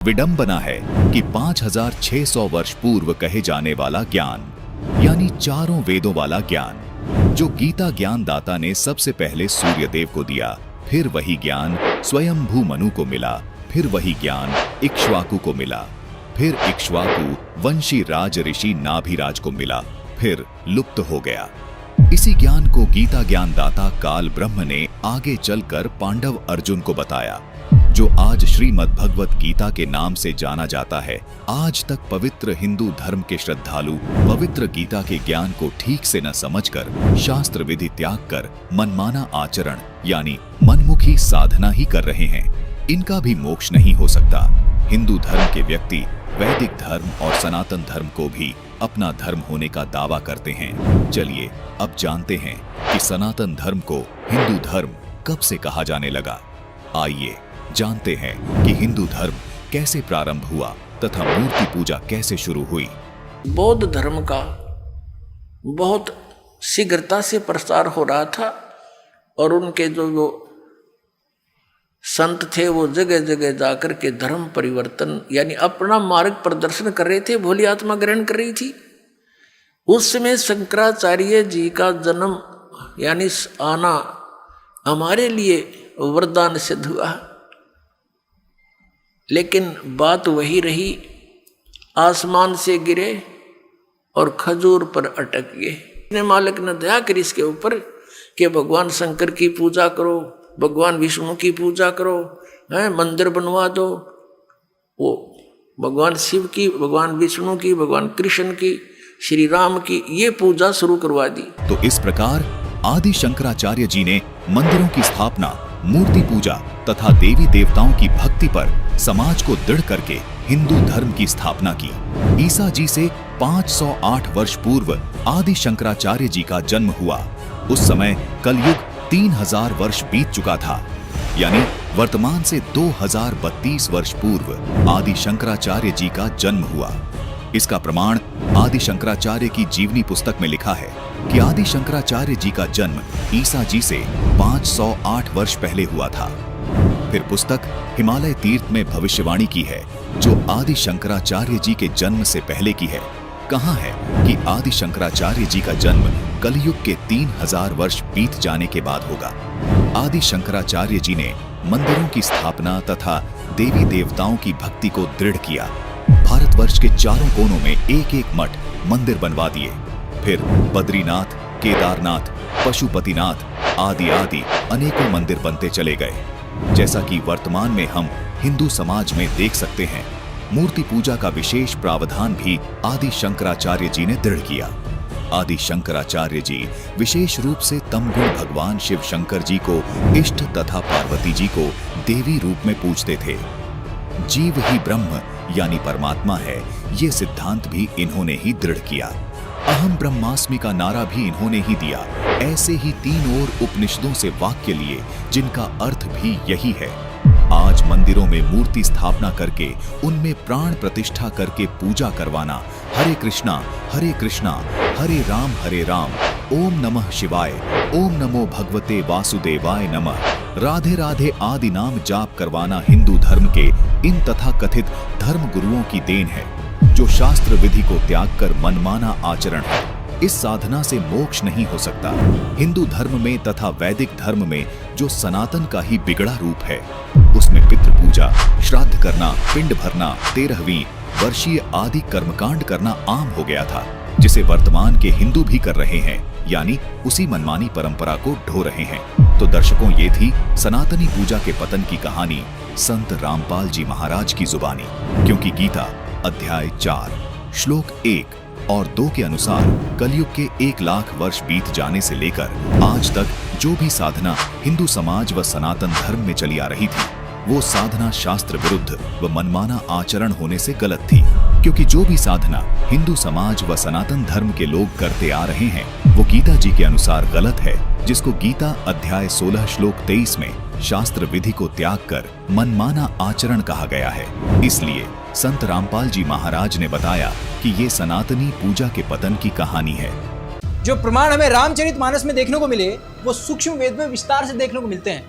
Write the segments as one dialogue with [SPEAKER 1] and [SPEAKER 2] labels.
[SPEAKER 1] विडंबना है कि 5600 वर्ष पूर्व कहे जाने वाला ज्ञान, यानी चारों वेदों वाला ज्ञान, जो गीता ज्ञान दाता ने सबसे पहले सूर्यदेव को दिया, फिर वही ज्ञान स्वयंभू मनु को मिला, फिर वही ज्ञान इक्ष्वाकु को मिला, फिर इक्ष्वाकु वंशी राज ऋषि नाभिराज को मिला, फिर लुप्त हो गया। इसी ज्ञान को गीता ज्ञान दाता काल ब्रह्म ने आगे चलकर पांडव अर्जुन को बताया, जो आज श्रीमद् भगवत गीता के नाम से जाना जाता है। आज तक पवित्र हिंदू धर्म के श्रद्धालु पवित्र गीता के ज्ञान को ठीक से न समझकर शास्त्र विधि त्याग कर मनमाना आचरण यानी मनमुखी साधना ही कर रहे हैं। इनका भी मोक्ष नहीं हो सकता। हिंदू धर्म के व्यक्ति वैदिक धर्म और सनातन धर्म को भी अपना धर्म होने का दावा करते हैं। चलिए अब जानते हैं कि सनातन धर्म को हिंदू धर्म कब से कहा जाने लगा। आइए जानते हैं कि हिंदू धर्म कैसे प्रारंभ हुआ तथा मूर्ति पूजा कैसे शुरू हुई।
[SPEAKER 2] बौद्ध धर्म का बहुत शीघ्रता से प्रसार हो रहा था और उनके जो संत थे वो जगह जगह जाकर के धर्म परिवर्तन यानी अपना मार्ग प्रदर्शन कर रहे थे। भोली आत्मा ग्रहण कर रही थी। उस समय शंकराचार्य जी का जन्म यानी आना हमारे लिए वरदान सिद्ध हुआ। लेकिन बात वही रही, आसमान से गिरे और खजूर पर अटक गए। मालिक ने दया करी इसके ऊपर कि भगवान शंकर की पूजा करो, भगवान विष्णु की पूजा करो, मंदिर बनवा दो। वो भगवान शिव की, भगवान विष्णु की, भगवान कृष्ण की, श्री राम की ये पूजा शुरू करवा दी।
[SPEAKER 1] तो इस प्रकार आदि शंकराचार्य जी ने मंदिरों की स्थापना, मूर्ति पूजा तथा देवी देवताओं की भक्ति पर समाज को दृढ़ करके हिंदू धर्म की स्थापना की। ईसा जी से 508 वर्ष पूर्व आदि शंकराचार्य जी का जन्म हुआ। उस समय कलयुग 3000 वर्ष बीत चुका था, यानी वर्तमान से 2032 वर्ष पूर्व आदि शंकराचार्य जी का जन्म हुआ। इसका प्रमाण आदि शंकराचार्य की जीवनी पुस्तक में लिखा है कि आदि शंकराचार्य जी का जन्म ईसा जी से 508 वर्ष पहले हुआ था। फिर पुस्तक हिमालय तीर्थ में भविष्यवाणी की है, जो आदि शंकराचार्य जी के जन्म से पहले की है। कहा है कि आदि शंकराचार्य जी का जन्म कलयुग के 3000 वर्ष बीत जाने के बाद होगा। आदि शंकराचार्य जी ने मंदिरों की स्थापना तथा देवी देवताओं की भक्ति को दृढ़ किया। भारतवर्ष के चारों कोनों में एक एक मठ मंदिर बनवा दिए। फिर बद्रीनाथ, केदारनाथ, पशुपतिनाथ आदि आदि अनेकों मंदिर बनते चले गए। जैसा कि वर्तमान में हम हिंदू समाज में देख सकते हैं, मूर्ति पूजा का विशेष प्रावधान भी आदि शंकराचार्य जी ने दृढ़ किया। आदि शंकराचार्य जी विशेष रूप से तमगुण भगवान शिव शंकर जी को इष्ट तथा पार्वती जी को देवी रूप में पूजते थे। जीव ही ब्रह्म यानी परमात्मा है, ये सिद्धांत भी इन्होंने ही दृढ़ किया। अहम ब्रह्मास्मि का नारा भी इन्होंने ही दिया। ऐसे ही 3 और उपनिषदों से वाक्य लिए जिनका अर्थ भी यही है। आज मंदिरों में मूर्ति स्थापना करके उनमें प्राण प्रतिष्ठा करके पूजा करवाना, हरे कृष्णा हरे राम ओम नमः शिवाय, ओम नमो भगवते वासुदेवाय नमः, राधे राधे आदि नाम जाप करवाना हिंदू धर्म के इन तथा कथित धर्म गुरुओं की देन है, जो शास्त्र विधि को त्याग कर मनमाना आचरण है। इस साधना से मोक्ष नहीं हो सकता। हिंदू धर्म में तथा वैदिक धर्म में जो सनातन का ही बिगड़ा रूप है, उसमें पितृ पूजा, श्राद्ध करना, पिंड भरना, 13वीं वर्षीय आदि कर्मकांड करना आम हो गया था, जिसे वर्तमान के हिंदू भी कर रहे हैं, यानी उसी मनमानी परंपरा को ढो रहे हैं। तो दर्शकों, ये थी सनातनी पूजा के पतन की कहानी संत रामपाल जी महाराज की जुबानी। क्योंकि गीता अध्याय 4 श्लोक 1 और 2 के अनुसार कलयुग के 1 लाख वर्ष बीत जाने से लेकर आज तक जो भी साधना हिंदू समाज व सनातन धर्म में चली आ रही थी, वो साधना शास्त्र विरुद्ध व मनमाना आचरण होने से गलत थी। क्योंकि जो भी साधना हिंदू समाज व सनातन धर्म के लोग करते आ रहे हैं, वो गीता जी के अनुसार गलत है, जिसको गीता अध्याय 16 श्लोक 23 में शास्त्र विधि को त्याग कर मनमाना आचरण कहा गया है। इसलिए संत रामपाल जी महाराज ने बताया कि ये सनातनी पूजा के पतन की कहानी है।
[SPEAKER 3] जो प्रमाण हमें रामचरितमानस में देखने को मिले, वो सूक्ष्म वेद में विस्तार से देखने को मिलते हैं।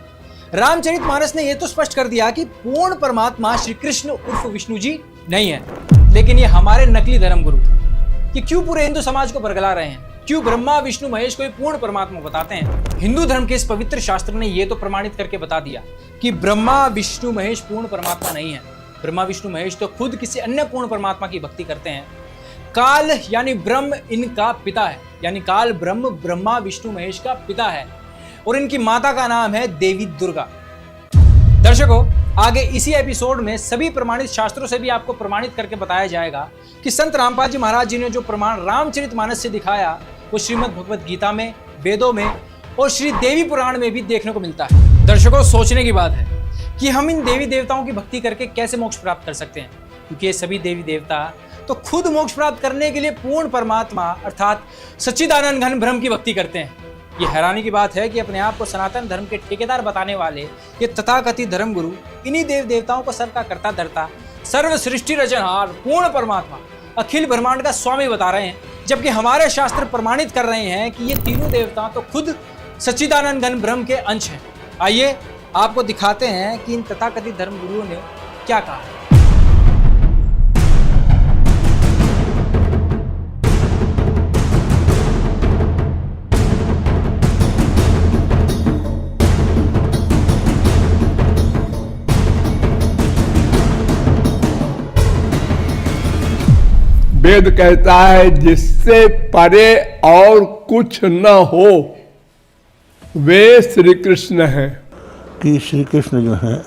[SPEAKER 3] रामचरितमानस ने यह तो स्पष्ट कर दिया कि पूर्ण परमात्मा श्री कृष्ण उर्फ विष्णु जी नहीं है, लेकिन ये हमारे नकली धर्मगुरु कि क्यों पूरे हिंदू समाज को बरगला रहे हैं, क्यों ब्रह्मा विष्णु महेश को पूर्ण परमात्मा बताते हैं। हिंदू धर्म के इस पवित्र शास्त्र ने यह तो प्रमाणित करके बता दिया कि ब्रह्मा विष्णु महेश पूर्ण परमात्मा नहीं है। ब्रह्मा विष्णु महेश तो खुद किसी अन्य पूर्ण परमात्मा की भक्ति करते हैं। काल यानी ब्रह्म इनका पिता है, यानी काल ब्रह्म ब्रह्मा विष्णु महेश का पिता है और इनकी माता का नाम है देवी दुर्गा। दर्शकों, आगे इसी एपिसोड में सभी प्रमाणित शास्त्रों से भी आपको प्रमाणित करके बताया जाएगा कि संत रामपाल जी महाराज जी ने जो प्रमाण रामचरितमानस से दिखाया वो श्रीमद् भगवत गीता में, वेदों में और श्री देवी पुराण में भी देखने को मिलता है। दर्शकों, सोचने की बात है कि हम इन देवी देवताओं की भक्ति करके कैसे मोक्ष प्राप्त कर सकते हैं, क्योंकि ये सभी देवी देवता तो खुद मोक्ष प्राप्त करने के लिए पूर्ण परमात्मा अर्थात सच्चिदानंद घन ब्रह्म की भक्ति करते हैं। ये हैरानी की बात है कि अपने आप को सनातन धर्म के ठेकेदार बताने वाले ये तथाकथित धर्मगुरु इन्हीं देव देवताओं को सर का करता धरता सर्व सृष्टि रचनहार पूर्ण परमात्मा अखिल ब्रह्मांड का स्वामी बता रहे हैं, जबकि हमारे शास्त्र प्रमाणित कर रहे हैं कि ये तीनों देवता तो खुद सच्चिदानंद घन ब्रह्म के अंश हैं। आइए आपको दिखाते हैं कि इन तथाकथित धर्मगुरुओं ने क्या कहा।
[SPEAKER 4] वेद कहता है जिससे परे और कुछ न हो वे श्री कृष्ण हैं।
[SPEAKER 5] कि श्री कृष्ण जो हैं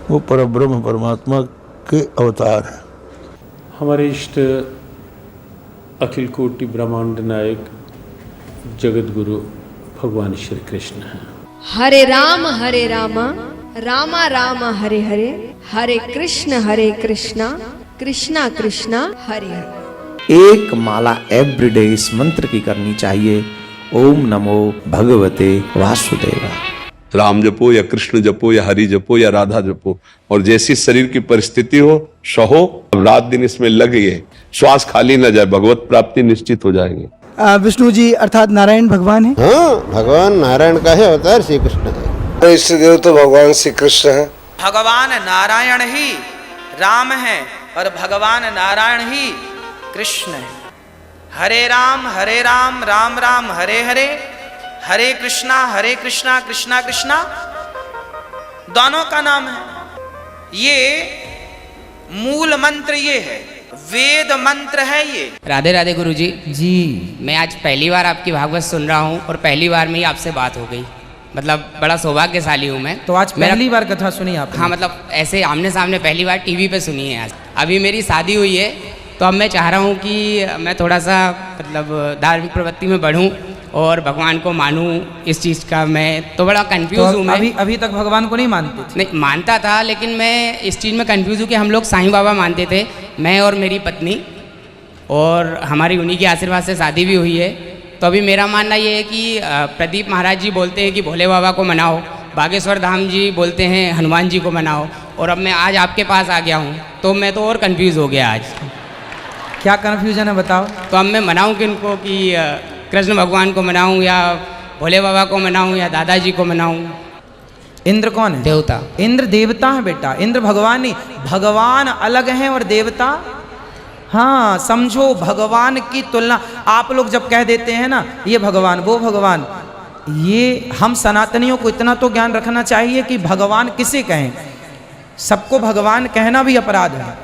[SPEAKER 5] वो परब्रह्म परमात्मा के अवतार हैं।
[SPEAKER 6] हमारे इष्ट अखिल कोटि ब्रह्मांड नायक जगत गुरु भगवान श्री कृष्ण हैं।
[SPEAKER 7] हरे राम रामा राम हरे हरे, हरे कृष्णा कृष्णा कृष्णा हरे हरे।
[SPEAKER 8] एक माला एवरीडे इस मंत्र की करनी चाहिए। ओम नमो भगवते वासुदेवाय।
[SPEAKER 9] राम जपो या कृष्ण जपो या हरि जपो या राधा जपो, और जैसी शरीर की परिस्थिति हो सहो, रात दिन इसमें लगिए, श्वास खाली न जाए, भगवत प्राप्ति निश्चित हो जाएगी।
[SPEAKER 10] विष्णु जी अर्थात नारायण भगवान है।
[SPEAKER 11] हाँ, भगवान नारायण का ही अवतार श्री कृष्ण है।
[SPEAKER 12] इष्ट देव तो भगवान श्री कृष्ण है।
[SPEAKER 13] भगवान नारायण ही राम है और भगवान नारायण ही कृष्ण है। हरे राम राम राम हरे हरे, हरे कृष्णा कृष्णा कृष्णा दोनों का नाम है। ये मूल मंत्र ये है, वेद मंत्र है ये।
[SPEAKER 14] राधे राधे गुरुजी जी। मैं आज पहली बार आपकी भागवत सुन रहा हूँ और पहली बार में ही आपसे बात हो गई, मतलब बड़ा सौभाग्यशाली हूँ मैं।
[SPEAKER 3] तो आज पहली बार कथा सुनी आप?
[SPEAKER 14] हाँ, मतलब ऐसे आमने सामने पहली बार टीवी पे सुनी है। आज अभी मेरी शादी हुई है, तो अब मैं चाह रहा हूँ कि मैं थोड़ा सा मतलब धार्मिक प्रवृत्ति में बढ़ूँ और भगवान को मानूँ। इस चीज़ का मैं तो बड़ा कंफ्यूज हूँ। मैं
[SPEAKER 3] अभी तक भगवान को नहीं मानते?
[SPEAKER 14] नहीं, मानता था, लेकिन मैं इस चीज़ में कंफ्यूज हूँ कि हम लोग साईं बाबा मानते थे, मैं और मेरी पत्नी, और हमारी उन्हीं के आशीर्वाद से शादी भी हुई है। तो अभी मेरा मानना ये है कि प्रदीप महाराज जी बोलते हैं कि भोले बाबा को मनाओ, बागेश्वर धाम जी बोलते हैं हनुमान जी को मनाओ, और अब मैं आज आपके पास आ गया हूँ तो मैं तो और कंफ्यूज हो गया। आज
[SPEAKER 3] क्या कन्फ्यूजन है बताओ?
[SPEAKER 14] तो अब मैं मनाऊँ किनको, कि कृष्ण भगवान को मनाऊँ या भोले बाबा को मनाऊँ या दादाजी को मनाऊँ?
[SPEAKER 3] इंद्र कौन है?
[SPEAKER 14] देवता।
[SPEAKER 3] इंद्र देवता है बेटा, इंद्र भगवान नहीं। भगवान अलग हैं और देवता, हाँ समझो, भगवान की तुलना आप लोग जब कह देते हैं ना ये भगवान वो भगवान, ये हम सनातनियों को इतना तो ज्ञान रखना चाहिए कि भगवान किसे कहें। सबको भगवान कहना भी अपराध है।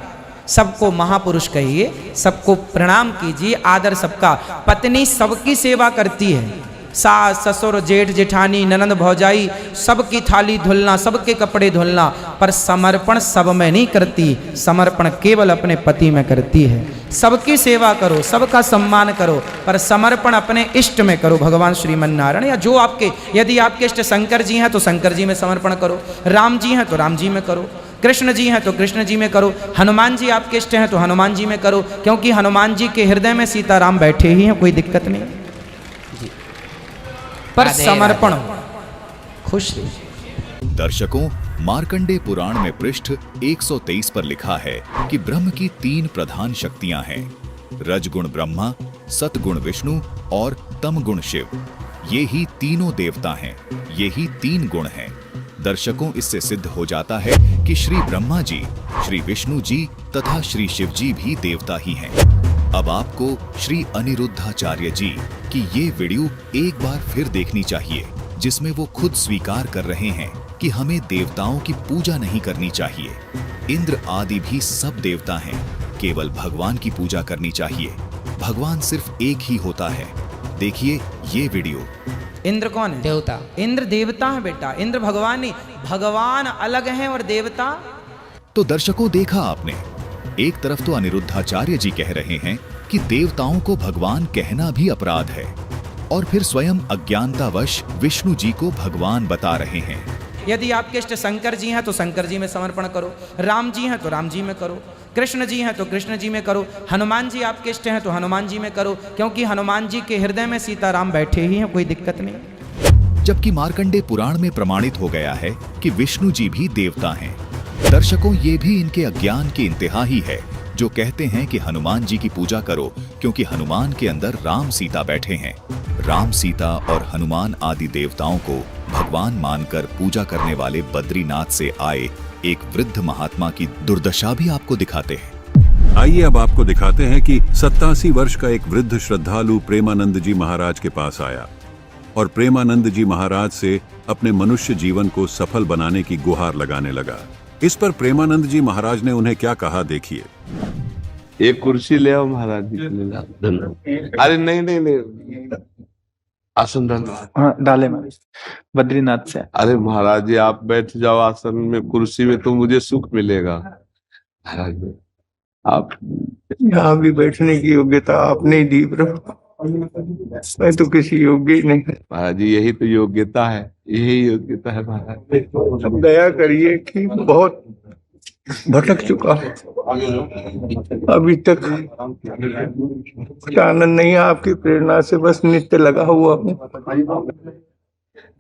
[SPEAKER 3] सबको महापुरुष कहिए, सबको प्रणाम कीजिए, आदर सबका। पत्नी सबकी सेवा करती है, सास ससुर जेठ जेठानी ननंद भौजाई सबकी थाली धुलना, सबके कपड़े धुलना, पर समर्पण सब में नहीं करती, समर्पण केवल अपने पति में करती है। सबकी सेवा करो, सबका सम्मान करो, पर समर्पण अपने इष्ट में करो, भगवान श्रीमन नारायण या जो आपके, यदि आपके इष्ट शंकर जी हैं तो शंकर जी में समर्पण करो, राम जी हैं तो राम जी में करो, कृष्ण जी हैं तो कृष्ण जी में करो, हनुमान जी आपके इष्ट हैं तो हनुमान जी में करो, क्योंकि हनुमान जी के हृदय में सीताराम बैठे ही हैं, कोई दिक्कत नहीं। पर समर्पण खुश रहिए।
[SPEAKER 1] दर्शकों, मार्कंडेय पुराण में पृष्ठ 123 पर लिखा है कि ब्रह्म की 3 प्रधान शक्तियां हैं, रजगुण ब्रह्मा, सतगुण विष्णु और तमगुण शिव। ये ही तीनों देवता हैं, ये ही 3 गुण हैं। दर्शकों इससे सिद्ध हो जाता है कि श्री ब्रह्मा जी, श्री विष्णु जी तथा श्री शिव जी भी देवता ही हैं। अब आपको श्री अनिरुद्धाचार्य जी की ये वीडियो एक बार फिर देखनी चाहिए, जिसमें वो खुद स्वीकार कर रहे हैं कि हमें देवताओं की पूजा नहीं करनी चाहिए। इंद्र आदि भी सब देवता हैं, केवल भगवान की पूजा करनी चाहिए। भगवान सिर्फ एक ही होता है। देखिए ये वीडियो।
[SPEAKER 13] इंद्र कौन है?
[SPEAKER 14] देवता।
[SPEAKER 13] इंद्र देवता है बेटा, इंद्र भगवान नहीं। भगवान अलग हैं और देवता।
[SPEAKER 1] तो दर्शकों, देखा आपने, एक तरफ तो अनिरुद्धाचार्य जी कह रहे हैं कि देवताओं को भगवान कहना भी अपराध है, और फिर स्वयं अज्ञानतावश विष्णु जी को भगवान बता रहे हैं।
[SPEAKER 13] यदि आपके इष्ट शंकर जी हैं तो शंकर जी में समर्पण करो, राम जी हैं तो राम जी में करो, कृष्ण जी हैं तो कृष्ण जी में करो, हनुमान जी आपके इष्ट हैं तो हनुमान जी में करो, क्योंकि हनुमान जी के हृदय में सीताराम बैठे ही हैं, कोई दिक्कत नहीं।
[SPEAKER 1] जबकि मार्कंडेय पुराण में प्रमाणित हो गया है कि विष्णु जी भी देवता हैं। दर्शकों, ये भी इनके अज्ञान की इंतहा ही है जो कहते हैं कि हनुमान जी की पूजा करो क्योंकि हनुमान के अंदर राम सीता बैठे हैं। राम, सीता और हनुमान आदि देवताओं को भगवान मानकर पूजा करने वाले बद्रीनाथ से आए एक वृद्ध महात्मा की दुर्दशा भी आपको दिखाते हैं।
[SPEAKER 15] आइए अब आपको दिखाते हैं कि 87 वर्ष का एक वृद्ध श्रद्धालु प्रेमानंद जी महाराज के पास आया और प्रेमानंद जी महाराज से अपने मनुष्य जीवन को सफल बनाने की गुहार लगाने लगा। इस पर प्रेमानंद जी महाराज ने उन्हें क्या कहा, देखिए।
[SPEAKER 9] एक कुर्सी ले आओ महाराज जी के लिए। अरे नहीं, आसन
[SPEAKER 16] डाले बद्रीनाथ से।
[SPEAKER 9] अरे महाराज जी, आप बैठ जाओ आसन में, कुर्सी में, तो मुझे सुख मिलेगा। महाराज जी, आप
[SPEAKER 16] यहाँ भी बैठने की योग्यता आपने दी प्रभु, मैं तो किसी योग्य ही नहीं।
[SPEAKER 9] महाराज जी, यही तो योग्यता है, यही योग्यता है महाराज।
[SPEAKER 16] दया करिए कि बहुत भटक चुका हूँ, अभी तक कुछ आनंद नहीं है। आपकी प्रेरणा से बस नित्य लगा हुआ हूँ।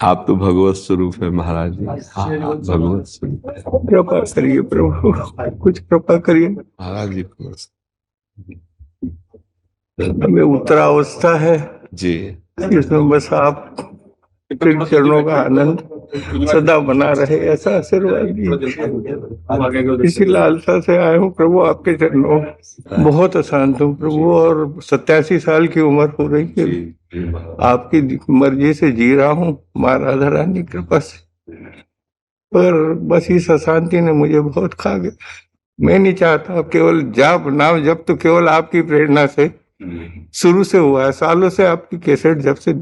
[SPEAKER 9] आप तो भगवत स्वरूप है महाराज जी। हाँ, भगवत स्वरूप।
[SPEAKER 16] कृपा करिए प्रभु, कुछ कृपा करिए
[SPEAKER 9] महाराज जी।
[SPEAKER 16] हमें उत्तरावस्था है
[SPEAKER 9] जी,
[SPEAKER 16] इसमें बस आप चरणों का आनंद सदा बना रहे, ऐसा आशीर्वाद दीजिए। इसी लालसा से आए हूँ प्रभु आपके चरणों। बहुत अशांत हूँ प्रभु, और 87 साल की उम्र हो रही है। आपकी मर्जी से जी रहा हूँ, माँ राधा रानी की कृपा से, पर बस इस अशांति ने मुझे बहुत खा गया। मैं नहीं चाहता, केवल जाप नाम जब तो केवल आपकी प्रेरणा से शुरू से हुआ है। सालों से आपकी कैसेट जब से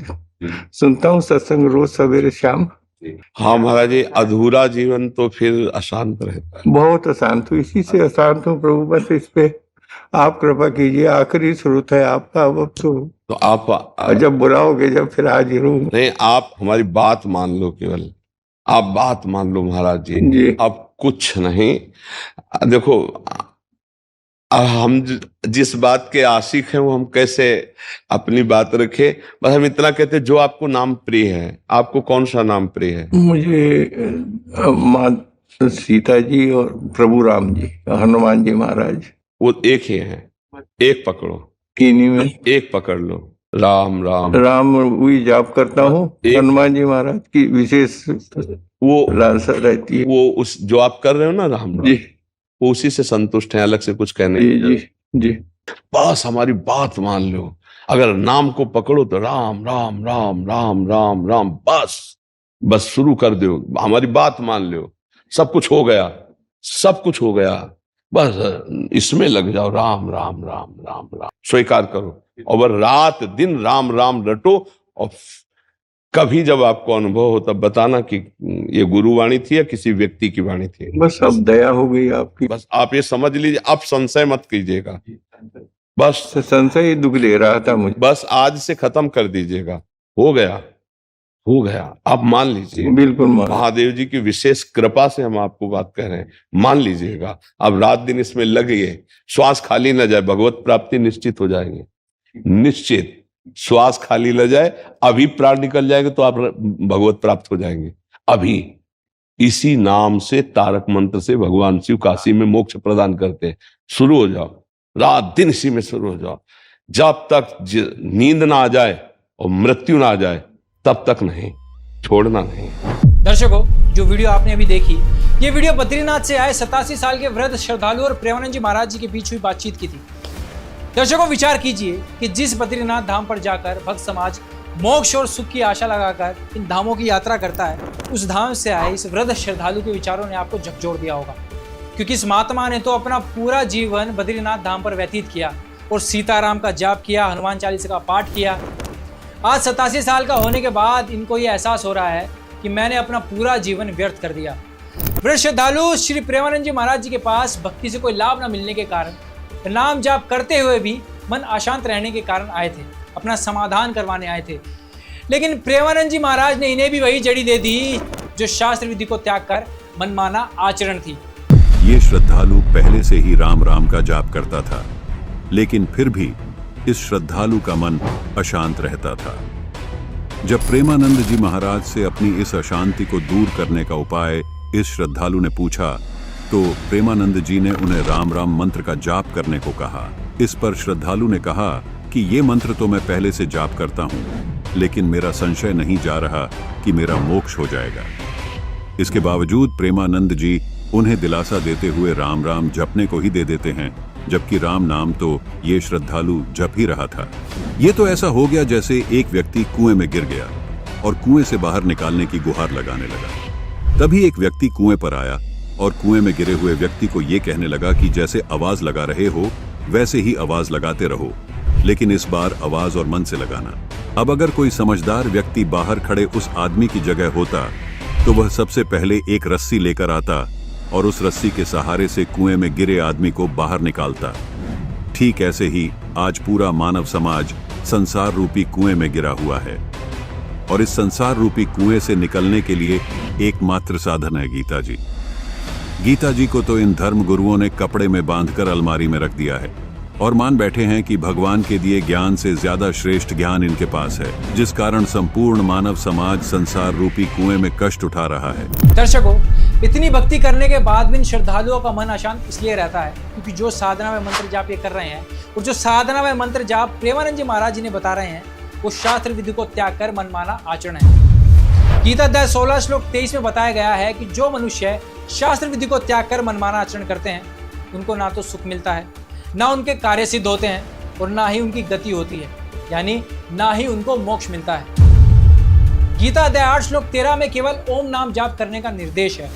[SPEAKER 16] सुनता हूँ, सत्संग रोज सवेरे शाम।
[SPEAKER 9] हाँ महाराज जी, अधूरा जीवन तो फिर अशांत रहता है।
[SPEAKER 16] बहुत अशांत हूँ, इसी से अशांत हूँ प्रभु। बस इस पे आप कृपा कीजिए, आखिरी स्रोत है आपका। अब तो
[SPEAKER 9] आप
[SPEAKER 16] जब बुलाओगे जब फिर हाजिर हूँ।
[SPEAKER 9] नहीं, आप हमारी बात मान लो, केवल आप बात मान लो महाराज जी। अब कुछ नहीं, देखो हम जिस बात के आशिक हैं वो हम कैसे अपनी बात रखे। बस हम इतना कहते, जो आपको नाम प्रिय है। आपको कौन सा नाम प्रिय है?
[SPEAKER 16] मुझे माँ सीता जी और प्रभु राम जी, हनुमान जी महाराज,
[SPEAKER 9] वो एक ही है। एक पकड़ो,
[SPEAKER 16] इन्हीं में
[SPEAKER 9] एक पकड़ लो। राम राम
[SPEAKER 16] राम वही जाप करता हूँ। हनुमान जी महाराज की विशेष
[SPEAKER 9] वो
[SPEAKER 16] लालसा रहती है।
[SPEAKER 9] वो उस जो आप कर रहे हो ना, राम राम, वो उसी से संतुष्ट है, अलग से कुछ कहने।
[SPEAKER 16] जी,
[SPEAKER 9] बस हमारी बात मान लो। अगर नाम को पकड़ो तो राम राम राम राम राम राम, बस शुरू कर दो। हमारी बात मान लो, सब कुछ हो गया, सब कुछ हो गया। बस इसमें लग जाओ, राम राम राम राम राम स्वीकार करो, और रात दिन राम राम रटो। और कभी जब आपको अनुभव हो तब बताना कि ये गुरुवाणी थी या किसी व्यक्ति की वाणी थी।
[SPEAKER 16] बस अब दया हो गई आपकी।
[SPEAKER 9] बस आप ये समझ लीजिए, आप संशय मत कीजिएगा। बस
[SPEAKER 16] संशय ही दुख दे रहा था मुझे।
[SPEAKER 9] बस आज से खत्म कर दीजिएगा। हो गया, हो गया, आप मान लीजिए।
[SPEAKER 16] बिल्कुल
[SPEAKER 9] महादेव जी की विशेष कृपा से हम आपको बात कह रहे हैं, मान लीजिएगा। अब रात दिन इसमें लगिए, श्वास खाली न जाए, भगवत प्राप्ति निश्चित हो जाएगी। निश्चित श्वास खाली न जाए, अभी प्राण निकल जाएगा तो आप भगवत प्राप्त हो जाएंगे। अभी इसी नाम से, तारक मंत्र से भगवान शिव काशी में मोक्ष प्रदान करते हैं। शुरू हो जाओ, रात दिन इसी में शुरू हो जाओ। जब तक नींद ना आ जाए और मृत्यु ना आ जाए तब तक नहीं। छोड़ना नहीं।
[SPEAKER 3] दर्शकों, जो वीडियो आपने अभी देखी, ये वीडियो बद्रीनाथ से आए 87 साल के वृद्ध श्रद्धालु और प्रेमानंद जी महाराज जी के बीच हुई बातचीत की थी। दर्शकों, विचार कीजिए कि जिस बद्रीनाथ धाम पर जाकर भक्त समाज मोक्ष और सुख की आशा लगाकर इन धामों की यात्रा करता है, उस धाम से आए इस वृद्ध श्रद्धालु के विचारों ने आपको झकझोर दिया होगा, क्योंकि इस महात्मा ने तो अपना पूरा जीवन बद्रीनाथ धाम पर व्यतीत किया और सीताराम का जाप किया, हनुमान चालीसा का पाठ किया। आज 87 साल का होने के बाद इनको ये एहसास हो रहा है कि मैंने अपना पूरा जीवन व्यर्थ कर दिया। वृद्ध श्रद्धालु श्री प्रेमानंद जी महाराज जी के पास भक्ति से कोई लाभ न मिलने के कारण, नाम जाप करते हुए भी मन अशांत रहने के कारण आए थे, अपना समाधान करवाने आए थे। लेकिन प्रेमानंद जी महाराज ने इन्हें भी वही जड़ी दे दी जो शास्त्र विधि को त्याग कर मनमाना आचरण थी।
[SPEAKER 15] ये श्रद्धालु पहले से ही राम राम का जाप करता था, लेकिन फिर भी इस श्रद्धालु का मन अशांत रहता था। जब प्रेमानंद जी महाराज से अपनी इस अशांति को दूर करने का उपाय इस श्रद्धालु ने पूछा, तो प्रेमानंद जी ने उन्हें राम राम मंत्र का जाप करने को कहा। इस पर श्रद्धालु ने कहा कि ये मंत्र तो मैं पहले से जाप करता हूँ, लेकिन मेरा संशय नहीं जा रहा कि मेरा मोक्ष हो जाएगा। इसके बावजूद प्रेमानंद जी उन्हें दिलासा देते हुए राम राम जपने को ही दे देते हैं, जबकि राम नाम तो ये श्रद्धालु जप ही रहा था। ये तो ऐसा हो गया जैसे एक व्यक्ति कुएं में गिर गया और कुएं से बाहर निकालने की गुहार लगाने लगा। तभी एक व्यक्ति कुएं पर आया और कुएं में गिरे हुए व्यक्ति को ये कहने लगा कि जैसे आवाज लगा रहे हो वैसे ही आवाज लगाते रहो, लेकिन इस बार आवाज और मन से लगाना। अब अगर कोई समझदार व्यक्ति बाहर खड़े उस आदमी की जगह होता तो वह सबसे पहले एक रस्सी लेकर आता और उस रस्सी के सहारे से कुएं में गिरे आदमी को बाहर निकालता। ठीक ऐसे ही आज पूरा मानव समाज संसार रूपी कुएं में गिरा हुआ है, और इस संसार रूपी कुएं से निकलने के लिए एकमात्र साधन है गीता जी। गीता जी को तो इन धर्म गुरुओं ने कपड़े में बांधकर अलमारी में रख दिया है और मान बैठे हैं कि भगवान के दिए ज्ञान से ज्यादा श्रेष्ठ ज्ञान इनके पास है, जिस कारण संपूर्ण मानव समाज संसार रूपी कुएं में कष्ट उठा रहा है।
[SPEAKER 3] दर्शकों, इतनी भक्ति करने के बाद भी इन श्रद्धालुओं का मन अशांत इसलिए रहता है क्योंकि जो साधना में मंत्र जाप ये कर रहे हैं और जो साधना में मंत्र जाप प्रेमानंद जी महाराज जी ने बता रहे हैं, वो शास्त्र विधि को त्याग कर मनमाना आचरण है। गीता अध्याय 16 श्लोक 23 में बताया गया है कि जो मनुष्य शास्त्र विधि को त्याग कर मनमाना आचरण करते हैं, उनको ना तो सुख मिलता है, ना उनके कार्य सिद्ध होते हैं और ना ही उनकी गति होती है, यानी ना ही उनको मोक्ष मिलता है। गीता अध्याय 8 श्लोक 13 में केवल ओम नाम जाप करने का निर्देश है।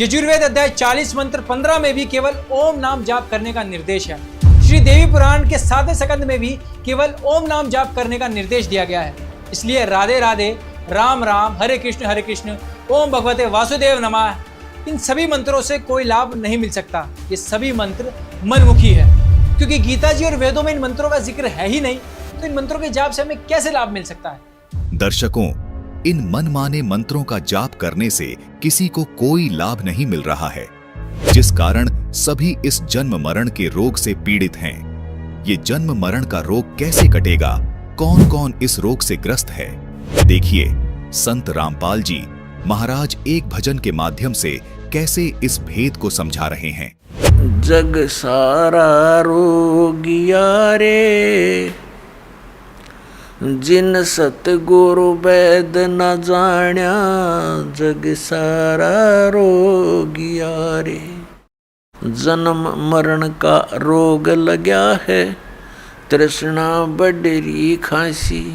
[SPEAKER 3] यजुर्वेद अध्याय 40 मंत्र 15 में भी केवल ओम नाम जाप करने का निर्देश है। श्री देवी पुराण के 7वें स्कंद में भी केवल ओम नाम जाप करने का निर्देश दिया गया है। इसलिए राधे राधे, राम राम, हरे कृष्ण, ओम भगवते वासुदेव नमः, इन सभी मंत्रों से कोई लाभ नहीं मिल सकता। ये सभी मंत्र मनमुखी है, क्योंकि गीता जी और वेदों में इन मंत्रों का जिक्र है ही नहीं, तो इन मंत्रों के जाप से हमें कैसे लाभ मिल सकता है।
[SPEAKER 1] दर्शकों, इन मनमाने मंत्रों का जाप करने से किसी को कोई लाभ नहीं मिल रहा है, जिस कारण सभी इस जन्म मरण के रोग से पीड़ित हैं। ये जन्म मरण का रोग कैसे कटेगा? कौन कौन इस रोग से ग्रस्त है? देखिए, संत रामपाल जी महाराज एक भजन के माध्यम से कैसे इस भेद को समझा रहे हैं।
[SPEAKER 2] जग सारा रोगिया रे, जिन सतगुरु वैद न जाण्या, जग सारा रोगिया रे। जन्म मरण का रोग लग्या है, तृष्णा बडरी खांसी,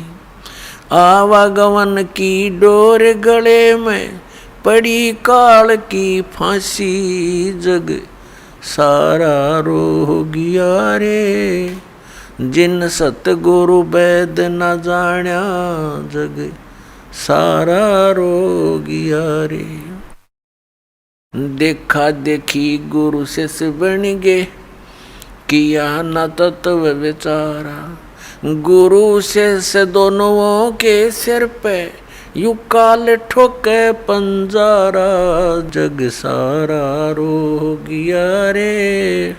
[SPEAKER 2] आवागमन की डोर गले में, पड़ी काल की फांसी। जग सारा रोगिया रे, जिन सतगुरु वैद न जाण्या, जग सारा रोगिया रे। देखा देखी गुरु से बन गे, किया न तत्व विचारा। गुरु से दोनों के सिर पे, यू काल ठोके पंजारा। जग सारा रोगिया रे,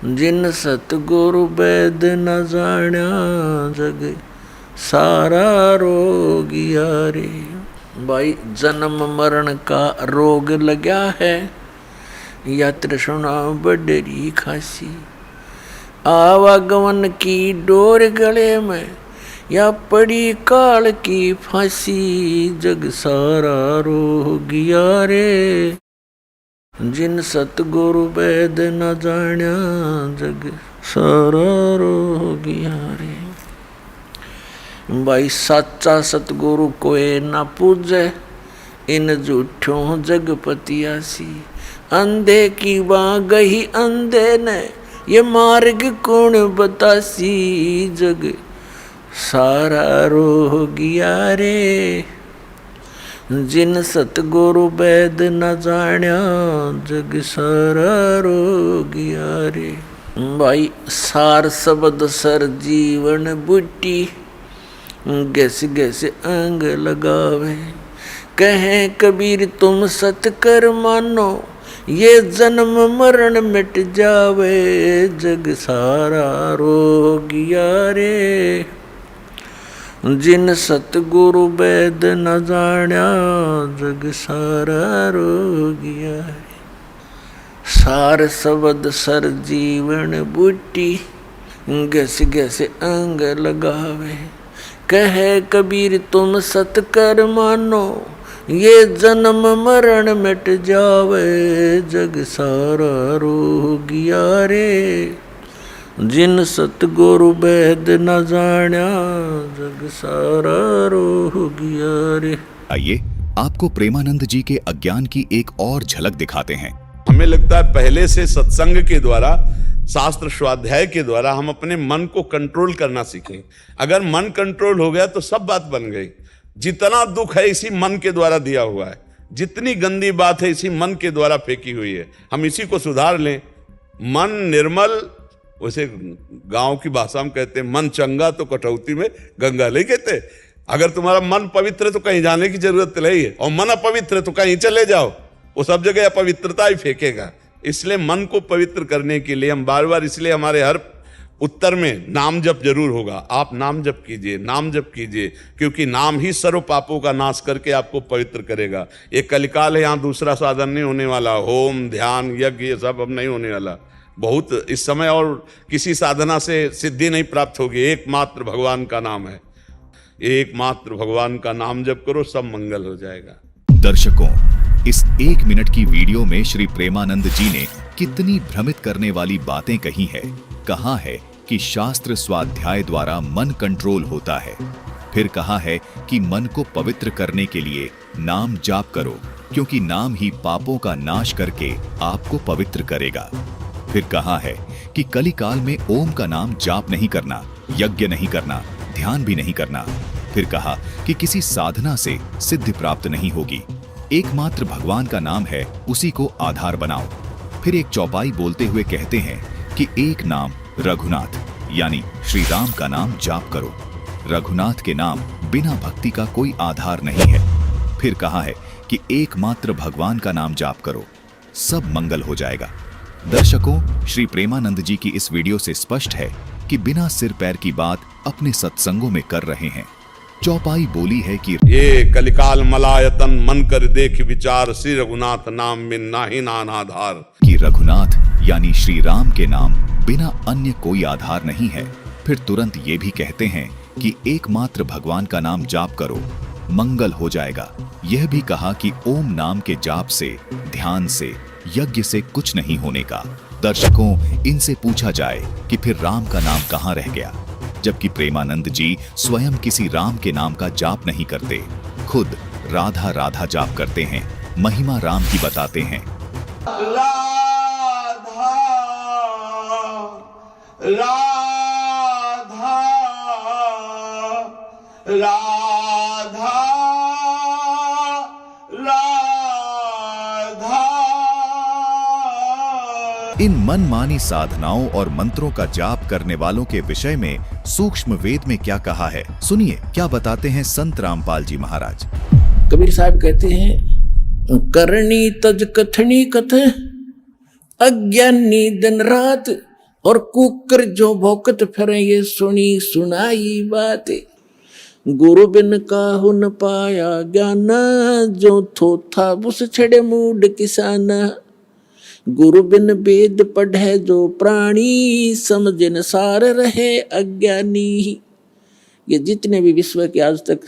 [SPEAKER 2] जिन सतगुरु वैद न जाण्या, जग सारा रोगिया रे। भाई, जन्म मरण का रोग लग्या है, या तृष्णा बडरी खांसी, आवागमन की डोर गले में, या पड़ी काल की फांसी जग सारा रो गया रे। जिन सतगुरु वेद न जान्या जग सारा रो गया रे। भाई साचा सतगुरु कोई न पूजे इन झूठों जगपतियासी। अंधे की बाँ गही अंधे ने ये मार्ग कौन बतासी जग सारा रो गया रे। जिन सतगुरु वेद न जान्या जग सारा रो गया रे। भाई सार शब्द सर जीवन बूटी गैस गैस अंग लगावे। कहें कबीर तुम सत कर मानो ये जन्म मरण मिट जावे जग सारा रो गया रे। जिन सतगुरु वेद न जान्या जग सारा रो गया रे। सार शब्द सर जीवन बूटी गैस गैस अंग लगावे। कहे कबीर तुम सत कर मानो ये जन्म मरण मिट जावे जग सारा रो गया रे। जिन सतगुरु वेद न जान्या जग सारा रो गया रे।
[SPEAKER 1] आइए आपको प्रेमानंद जी के अज्ञान की एक और झलक दिखाते हैं।
[SPEAKER 9] हमें लगता है पहले से सत्संग के द्वारा, शास्त्र स्वाध्याय के द्वारा हम अपने मन को कंट्रोल करना सीखें। अगर मन कंट्रोल हो गया तो सब बात बन गई। जितना दुख है इसी मन के द्वारा दिया हुआ है, जितनी गंदी बात है इसी मन के द्वारा फेंकी हुई है। हम इसी को सुधार लें। मन निर्मल, वैसे गांव की भाषा में कहते हैं मन चंगा तो कटौती में गंगा नहीं कहते। अगर तुम्हारा मन पवित्र है तो कहीं जाने की जरूरत नहीं है, और मन अपवित्र है तो कहीं चले जाओ, वो सब जगह अपवित्रता ही फेंकेगा। इसलिए मन को पवित्र करने के लिए हम बार बार, इसलिए हमारे हर उत्तर में नाम जप जरूर होगा। आप नाम जप कीजिए, नाम जप कीजिए, क्योंकि नाम ही सर्व पापों का नाश करके आपको पवित्र करेगा। एक कलिकाल है, यहाँ दूसरा साधन नहीं होने वाला। होम ध्यान यज्ञ ये सब अब नहीं होने वाला। बहुत इस समय और किसी साधना से सिद्धि नहीं प्राप्त होगी। एकमात्र भगवान का नाम है, एकमात्र भगवान का नाम जप करो, सब मंगल हो जाएगा।
[SPEAKER 1] दर्शकों, इस 1 मिनट की वीडियो में श्री प्रेमानंद जी ने कितनी भ्रमित करने वाली बातें कही है। कहा है कि शास्त्र स्वाध्याय द्वारा मन कंट्रोल होता है। फिर कहा है कि मन को पवित्र करने के लिए नाम जाप करो, क्योंकि नाम ही पापों का नाश करके आपको पवित्र करेगा। फिर कहा है कि कलिकाल में ओम का नाम जाप नहीं करना, यज्ञ नहीं करना, ध्यान भी नहीं करना। फिर कहा कि किसी साधना से सिद्धि प्राप्त नहीं होगी, एकमात्र भगवान का नाम है, उसी को आधार बनाओ। फिर एक चौपाई बोलते हुए कहते हैं कि एक नाम रघुनाथ यानी श्री राम का नाम जाप करो। रघुनाथ के नाम बिना भक्ति का कोई आधार नहीं है। फिर कहा है कि एकमात्र भगवान का नाम जाप करो, सब मंगल हो जाएगा। दर्शकों, श्री प्रेमानंद जी की इस वीडियो से स्पष्ट है कि बिना सिर पैर की बात अपने सत्संगों में कर रहे हैं। चौपाई बोली है कि
[SPEAKER 9] ये कलिकाल मलायतन मन कर देख विचार, श्री रघुनाथ नाम में नाही नान आधार।
[SPEAKER 1] कि रघुनाथ यानी श्री राम के नाम बिना अन्य कोई आधार नहीं है। फिर तुरंत ये भी कहते हैं कि एकमात्र भगवान का नाम जाप करो, मंगल हो जाएगा। यह भी कहा कि ओम नाम के जाप से, ध्यान से, यज्ञ से कुछ नहीं होने का। दर्शकों, इनसे पूछा जाए कि फिर राम का नाम कहाँ रह गया, जबकि प्रेमानंद जी स्वयं किसी राम के नाम का जाप नहीं करते, खुद राधा राधा जाप करते हैं, महिमा राम की बताते हैं।
[SPEAKER 17] राधा राधा राधा राधा।
[SPEAKER 1] इन मनमानी साधनाओं और मंत्रों का जाप करने वालों के विषय में सूक्ष्म वेद में क्या कहा है, सुनिए क्या बताते हैं संत रामपाल जी महाराज।
[SPEAKER 2] कबीर साहब कहते हैं, करनी तज कथनी कथ, अज्ञानी दिन रात, और कुकर जो भौकत फिरे ये सुनी सुनाई बात। गुरु बिन काहु न पाया ज्ञान, जो थोथा बुस छड़े मूड किसान। गुरु बिन वेद पढ़े जो प्राणी, समझन सार रहे अज्ञानी। ये जितने भी विश्व के आज तक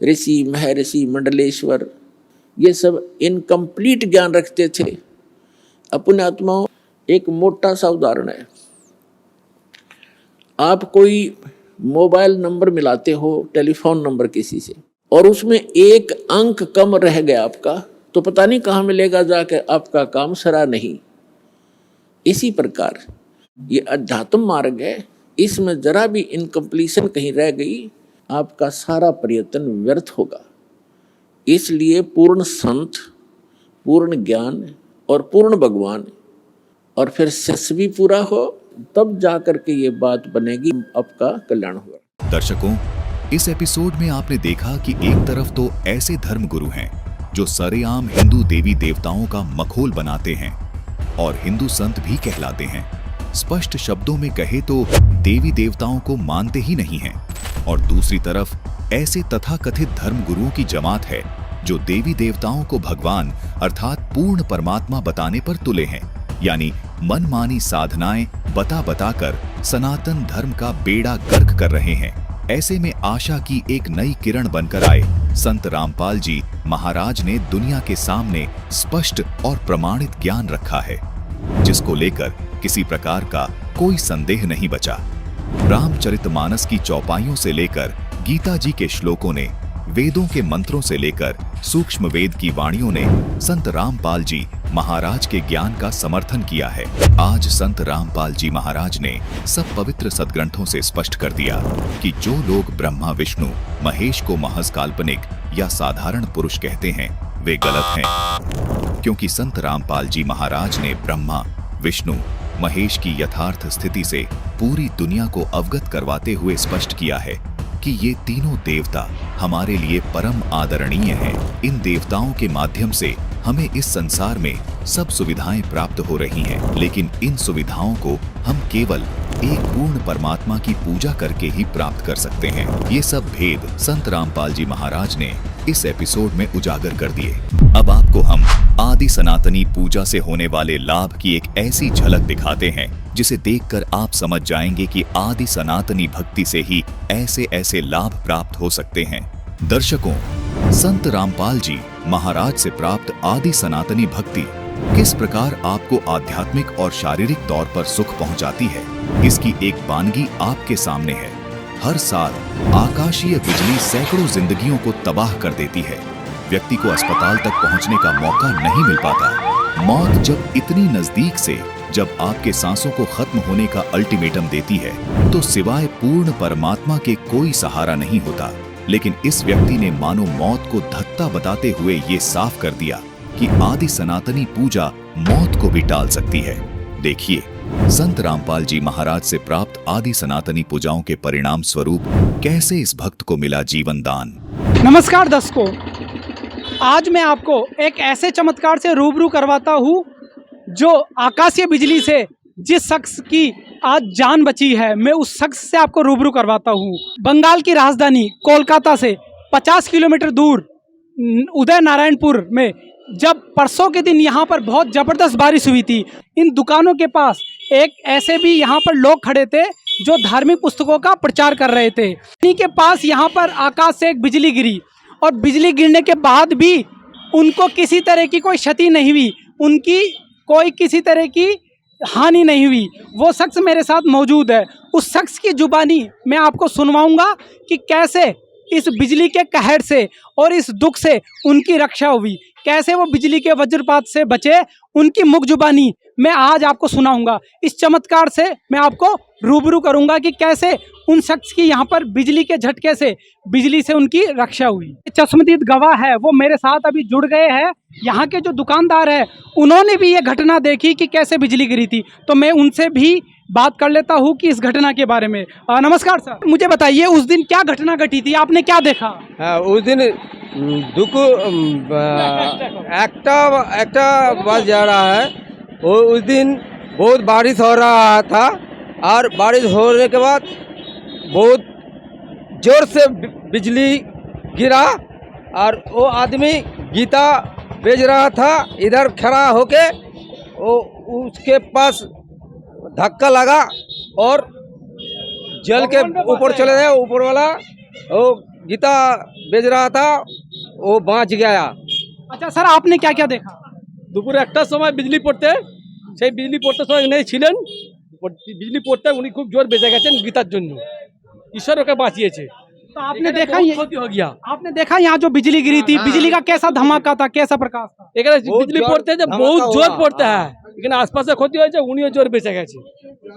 [SPEAKER 2] ऋषि महर्षि मंडलेश्वर ये सब इनकम्प्लीट ज्ञान रखते थे। अपने आत्माओं एक मोटा सा उदाहरण है, आप कोई मोबाइल नंबर मिलाते हो टेलीफोन नंबर किसी से और उसमें एक अंक कम रह गया आपका, तो पता नहीं कहाँ मिलेगा जाके, आपका काम सरा नहीं। इसी प्रकार ये अध्यात्म मार्ग है, इसमें जरा भी इनकम्प्लीशन कहीं रह गई आपका सारा प्रयत्न व्यर्थ होगा। इसलिए पूर्ण संत, पूर्ण ज्ञान और पूर्ण भगवान और फिर शिष्य भी पूरा हो, तब जाकर के ये बात बनेगी, आपका कल्याण होगा।
[SPEAKER 1] दर्शकों, इस एपिसोड में आपने देखा कि एक तरफ तो ऐसे धर्मगुरु हैं जो सरेआम हिंदू देवी देवताओं का मखौल बनाते हैं और हिंदू संत भी कहलाते हैं। स्पष्ट शब्दों में कहे तो देवी देवताओं को मानते ही नहीं हैं। और दूसरी तरफ ऐसे तथाकथित धर्मगुरुओं की जमात है जो देवी देवताओं को भगवान अर्थात पूर्ण परमात्मा बताने पर तुले हैं, यानी मनमानी साधनाएं बता कर सनातन धर्म का बेड़ा गर्क कर रहे हैं। ऐसे में आशा की एक नई किरण बनकर आए संत रामपाल जी महाराज ने दुनिया के सामने स्पष्ट और प्रमाणित ज्ञान रखा है, जिसको लेकर किसी प्रकार का कोई संदेह नहीं बचा। रामचरितमानस की चौपाइयों से लेकर गीता जी के श्लोकों ने, वेदों के मंत्रों से लेकर सूक्ष्म वेद की वाणियों ने संत रामपाल जी महाराज के ज्ञान का समर्थन किया है। आज संत रामपाल जी महाराज ने सब पवित्र सदग्रंथों से स्पष्ट कर दिया कि जो लोग ब्रह्मा विष्णु महेश को महज काल्पनिक या साधारण पुरुष कहते हैं वे गलत हैं, क्योंकि संत रामपाल जी महाराज ने ब्रह्मा विष्णु महेश की यथार्थ स्थिति से पूरी दुनिया को अवगत करवाते हुए स्पष्ट किया है कि ये तीनों देवता हमारे लिए परम आदरणीय हैं। इन देवताओं के माध्यम से हमें इस संसार में सब सुविधाएं प्राप्त हो रही हैं, लेकिन इन सुविधाओं को हम केवल एक पूर्ण परमात्मा की पूजा करके ही प्राप्त कर सकते हैं। ये सब भेद संत रामपाल जी महाराज ने इस एपिसोड में उजागर कर दिए। अब आपको हम आदि सनातनी पूजा से होने वाले लाभ की एक ऐसी झलक दिखाते हैं जिसे देखकर आप समझ जाएंगे कि आदि सनातनी भक्ति से ही ऐसे ऐसे लाभ प्राप्त हो सकते हैं। दर्शकों, संत रामपाल जी महाराज से प्राप्त आदि सनातनी भक्ति किस प्रकार आपको आध्यात्मिक और शारीरिक तौर पर सुख पहुंचाती है, इसकी एक वानगी आपके सामने है। हर साल आकाशीय बिजली सैकड़ों जिंदगियों को तबाह कर देती है। व्यक्ति को अस्पताल तक पहुंचने का मौका नहीं मिल पाता। मौत जब इतनी नजदीक से, जब आपके सांसों को खत्म होने का अल्टीमेटम देती है, तो सिवाय पूर्ण परमात्मा के कोई सहारा नहीं होता। लेकिन इस व्यक्ति ने मानो मौत को धत्ता बताते हुए ये साफ कर दिया कि आदि सनातनी पूजा मौत को भी टाल सकती है। देखिए, संत रामपाल जी महाराज से प्राप्त आदि सनातनी पूजाओं के परिणाम स्वरूप कैसे इस भक्त को मिला जीवन दान।
[SPEAKER 3] नमस्कार दर्शकों, आज मैं आपको एक ऐसे चमत्कार से रूबरू करवाता हूँ जो आकाशीय बिजली से जिस शख्स की आज जान बची है, मैं उस शख्स से आपको रूबरू करवाता हूँ। बंगाल की राजधानी कोलकाता से 50 किलोमीटर दूर उदय नारायणपुर में जब परसों के दिन यहाँ पर बहुत ज़बरदस्त बारिश हुई थी, इन दुकानों के पास एक ऐसे भी यहाँ पर लोग खड़े थे जो धार्मिक पुस्तकों का प्रचार कर रहे थे। इन्हीं के पास यहाँ पर आकाश से एक बिजली गिरी और बिजली गिरने के बाद भी उनको किसी तरह की कोई क्षति नहीं हुई, उनकी कोई किसी तरह की हानि नहीं हुई। वो शख्स मेरे साथ मौजूद है। उस शख्स की जुबानी मैं आपको सुनवाऊंगा कि कैसे इस बिजली के कहर से और इस दुख से उनकी रक्षा हुई, कैसे वो बिजली के वज्रपात से बचे, उनकी मुख जुबानी मैं आज आपको सुनाऊंगा। इस चमत्कार से मैं आपको रूबरू करूंगा कि कैसे उन शख्स की यहाँ पर बिजली के झटके से, बिजली से उनकी रक्षा हुई। चश्मदीद गवाह है, वो मेरे साथ अभी जुड़ गए हैं। यहाँ के जो दुकानदार है उन्होंने भी ये घटना देखी कि कैसे बिजली गिरी थी, तो मैं उनसे भी बात कर लेता हूँ कि इस घटना के बारे में। नमस्कार सर, मुझे बताइए उस दिन क्या घटना घटी थी, आपने क्या देखा?
[SPEAKER 18] उस दिन একটা बस जा रहा है, उस दिन बहुत बारिश हो रहा था और बारिश होने के बाद बहुत जोर से बिजली गिरा और वो आदमी गीता बेच रहा था, इधर खड़ा होके वो उसके पास धक्का लगा और जल के ऊपर चले गए। ऊपर वाला वो गीता बेच रहा था, वो बाँच गया।
[SPEAKER 19] अच्छा सर, आपने क्या क्या देखा?
[SPEAKER 18] দুপুরে একটার সময় বিজলি পড়তে, সেই বিজলি পড়তে সময় এখানে ছিলেন, বিজলি পড়তে উনি খুব জোর বেঁচে গেছেন গীতার জন্য, ঈশ্বর ওকে বাঁচিয়েছে।
[SPEAKER 19] तो आपने देखा
[SPEAKER 18] बहुत
[SPEAKER 19] ये
[SPEAKER 18] क्षति हो गया।
[SPEAKER 19] आपने देखा यहाँ जो बिजली गिरी थी, बिजली का कैसा धमाका था, कैसा प्रकाश था?
[SPEAKER 18] এখানে বিজলি পড়তে যে বহুত জোর পড়তে হয়, এখানে আশপাশে ক্ষতি হয়েছে, উনিও জোর বেঁচে গেছে।